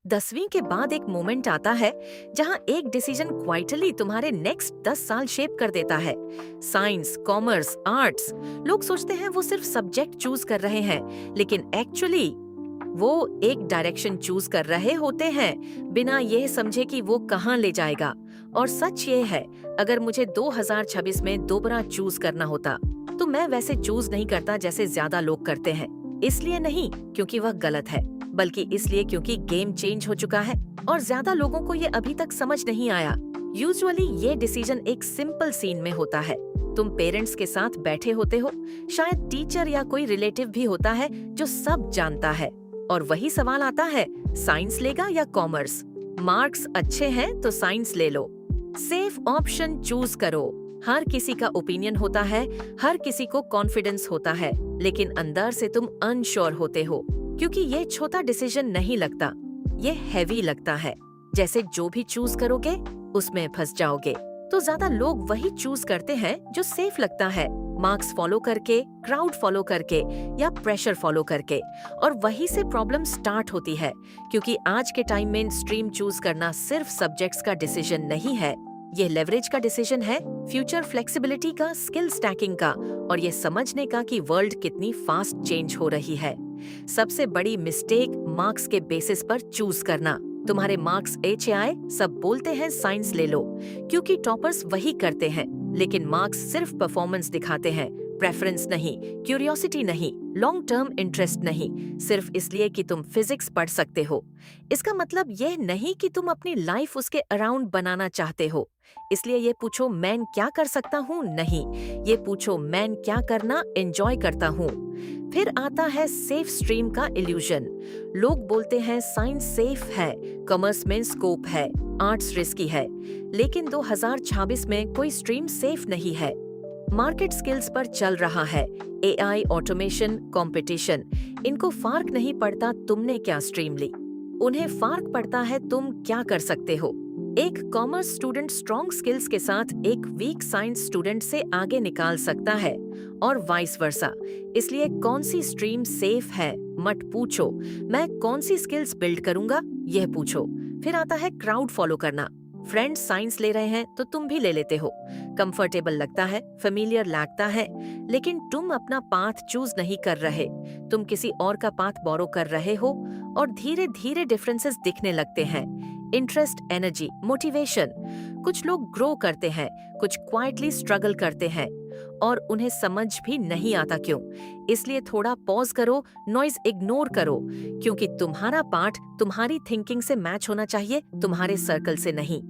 10वीं के बाद एक मोमेंट आता है जहां एक डिसीजन क्वाइटली तुम्हारे नेक्स्ट 10 साल शेप कर देता है। साइंस, कॉमर्स, आर्ट्स, लोग सोचते हैं वो सिर्फ सब्जेक्ट चूज कर रहे हैं, लेकिन एक्चुअली वो एक डायरेक्शन चूज कर रहे होते हैं बिना ये समझे कि वो कहाँ ले जाएगा। और सच ये है, अगर मुझे 2026 में दोबारा चूज करना होता तो मैं वैसे चूज नहीं करता जैसे ज्यादा लोग करते हैं। इसलिए नहीं क्योंकि वह गलत है, बल्कि इसलिए क्योंकि गेम चेंज हो चुका है और ज्यादा लोगों को ये अभी तक समझ नहीं आया। यूजुअली ये डिसीजन एक सिंपल सीन में होता है। तुम पेरेंट्स के साथ बैठे होते हो, शायद टीचर या कोई रिलेटिव भी होता है जो सब जानता है, और वही सवाल आता है, साइंस लेगा या कॉमर्स? मार्क्स अच्छे हैं तो साइंस ले लो, सेफ ऑप्शन चूज करो। हर किसी का ओपिनियन होता है, हर किसी को कॉन्फिडेंस होता है, लेकिन अंदर से तुम अनश्योर होते हो, क्योंकि ये छोटा डिसीजन नहीं लगता, ये हैवी लगता है। जैसे जो भी चूज करोगे उसमें फंस जाओगे। तो ज्यादा लोग वही चूज करते हैं जो सेफ लगता है, मार्क्स फॉलो करके, क्राउड फॉलो करके या प्रेशर फॉलो करके। और वहीं से प्रॉब्लम स्टार्ट होती है, क्योंकि आज के टाइम में स्ट्रीम चूज करना सिर्फ सब्जेक्ट्स का डिसीजन नहीं है, ये लेवरेज का डिसीजन है, फ्यूचर फ्लेक्सिबिलिटी का, स्किल स्टैकिंग का, और ये समझने का कि वर्ल्ड कितनी फास्ट चेंज हो रही है। सबसे बड़ी मिस्टेक मार्क्स के बेसिस पर चूज करना। तुम्हारे मार्क्स अच्छे आए, सब बोलते हैं साइंस ले लो, क्योंकि टॉपर्स वही करते हैं। लेकिन मार्क्स सिर्फ परफॉर्मेंस दिखाते हैं, प्रेफरेंस नहीं, क्यूरियोसिटी नहीं, लॉन्ग टर्म इंटरेस्ट नहीं, सिर्फ इसलिए कि तुम फिजिक्स पढ़ सकते हो। इसका मतलब यह नहीं कि तुम अपनी लाइफ उसके अराउंड बनाना चाहते हो। इसलिए ये पूछो मैं क्या कर सकता हूँ, नहीं, ये पूछो मैं क्या करना एंजॉय करता हूँ। फिर आता है सेफ स्ट्रीम का इल्यूजन। लोग बोलते हैं साइंस सेफ है, कॉमर्स में स्कोप है, आर्ट्स रिस्की है, लेकिन 2026 में कोई स्ट्रीम सेफ नहीं है। मार्केट स्किल्स पर चल रहा है, एआई, ऑटोमेशन, कंपटीशन, इनको फर्क नहीं पड़ता तुमने क्या स्ट्रीम ली, उन्हें फर्क पड़ता है तुम क्या कर सकते हो। एक कॉमर्स स्टूडेंट स्ट्रॉन्ग स्किल्स के साथ एक वीक साइंस स्टूडेंट से आगे निकाल सकता है, और वाइस वर्सा। इसलिए कौन सी स्ट्रीम सेफ है मत पूछो, मैं कौन सी स्किल्स बिल्ड करूंगा यह पूछो। फिर आता है क्राउड फॉलो करना। फ्रेंड्स साइंस ले रहे हैं तो तुम भी ले लेते हो, कंफर्टेबल लगता है, फेमिलियर लगता है, लेकिन तुम अपना पाथ चूज नहीं कर रहे, तुम किसी और का पाथ बोरो कर रहे हो, और धीरे धीरे डिफरेंसेस दिखने लगते हैं। Interest, energy, motivation. कुछ लोग ग्रो करते हैं, कुछ क्वाइटली स्ट्रगल करते हैं, और उन्हें समझ भी नहीं आता क्यों। इसलिए थोड़ा पॉज करो, नॉइज इग्नोर करो, क्योंकि तुम्हारा पार्ट तुम्हारी थिंकिंग से मैच होना चाहिए, तुम्हारे सर्कल से नहीं।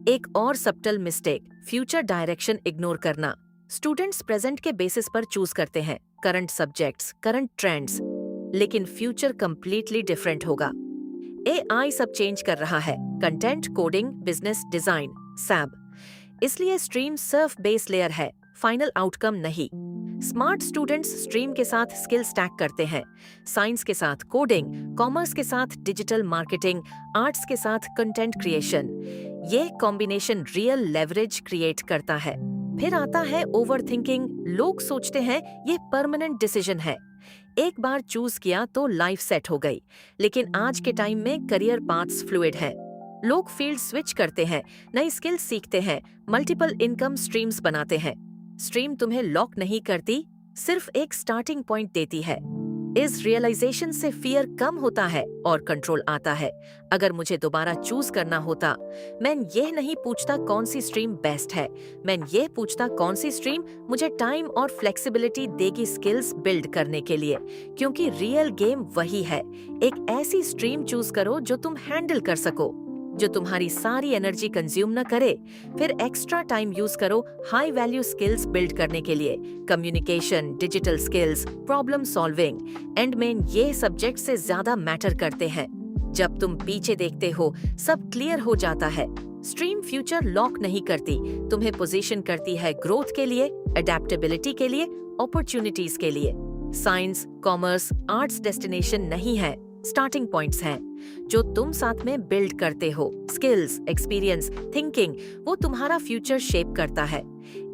एक और subtle mistake, future direction ignore करना। स्टूडेंट्स प्रेजेंट के बेसिस पर चूज करते हैं, करंट सब्जेक्ट्स, करंट ट्रेंड्स, लेकिन फ्यूचर कंप्लीटली डिफरेंट होगा। एआई सब चेंज कर रहा है, कंटेंट, कोडिंग, बिजनेस, डिजाइन, सैब। इसलिए स्ट्रीम सिर्फ बेस लेयर है, फाइनल आउटकम नहीं। स्मार्ट स्टूडेंट्स स्ट्रीम के साथ स्किल स्टैक करते हैं, साइंस के साथ कोडिंग, कॉमर्स के साथ डिजिटल मार्केटिंग, आर्ट्स के साथ कंटेंट क्रिएशन। ये कॉम्बिनेशन रियल लेवरेज क्रिएट करता है। फिर आता है ओवरथिंकिंग। लोग सोचते हैं ये परमानेंट डिसीजन है, एक बार चूज किया तो लाइफ सेट हो गई, लेकिन आज के टाइम में करियर पाथ्स फ्लूइड हैं। लोग फील्ड स्विच करते हैं, नई स्किल्स सीखते हैं, मल्टीपल इनकम स्ट्रीम्स बनाते हैं। स्ट्रीम तुम्हें लॉक नहीं करती, सिर्फ एक स्टार्टिंग पॉइंट देती है। इस रियलाइजेशन से फियर कम होता है और कंट्रोल आता है। अगर मुझे दोबारा चूज करना होता, मैं ये नहीं पूछता कौन सी स्ट्रीम बेस्ट है, मैं ये पूछता कौन सी स्ट्रीम मुझे टाइम और फ्लेक्सिबिलिटी देगी स्किल्स बिल्ड करने के लिए, क्योंकि रियल गेम वही है। एक ऐसी स्ट्रीम चूज करो जो तुम हैंडल कर सको, जो तुम्हारी सारी एनर्जी कंज्यूम न करे। फिर एक्स्ट्रा टाइम यूज करो हाई वैल्यू स्किल्स बिल्ड करने के लिए, communication, digital skills, problem solving. And में ये सब्जेक्ट से ज्यादा मैटर करते हैं। जब तुम पीछे देखते हो सब क्लियर हो जाता है। स्ट्रीम फ्यूचर लॉक नहीं करती, तुम्हें पोजीशन करती है ग्रोथ के लिए, अडेप्टेबिलिटी के लिए, अपॉर्चुनिटीज के लिए। साइंस, कॉमर्स, आर्ट्स डेस्टिनेशन नहीं है, स्टार्टिंग पॉइंट्स हैं जो तुम साथ में बिल्ड करते हो। स्किल्स, एक्सपीरियंस, थिंकिंग, वो तुम्हारा फ्यूचर शेप करता है।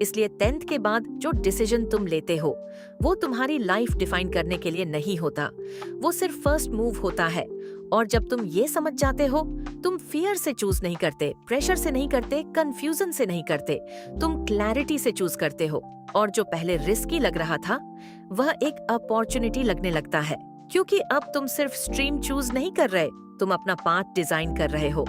इसलिए 10th के बाद जो डिसीजन तुम लेते हो वो तुम्हारी लाइफ डिफाइन करने के लिए नहीं होता, वो सिर्फ फर्स्ट मूव होता है। और जब तुम ये समझ जाते हो, तुम फियर से चूज नहीं करते, प्रेशर से नहीं करते, कंफ्यूजन से नहीं करते, तुम क्लैरिटी से चूज करते हो। और जो पहले रिस्की लग रहा था, वह एक अपॉर्चुनिटी लगने लगता है, क्योंकि अब तुम सिर्फ स्ट्रीम चूज नहीं कर रहे, तुम अपना पाथ डिजाइन कर रहे हो।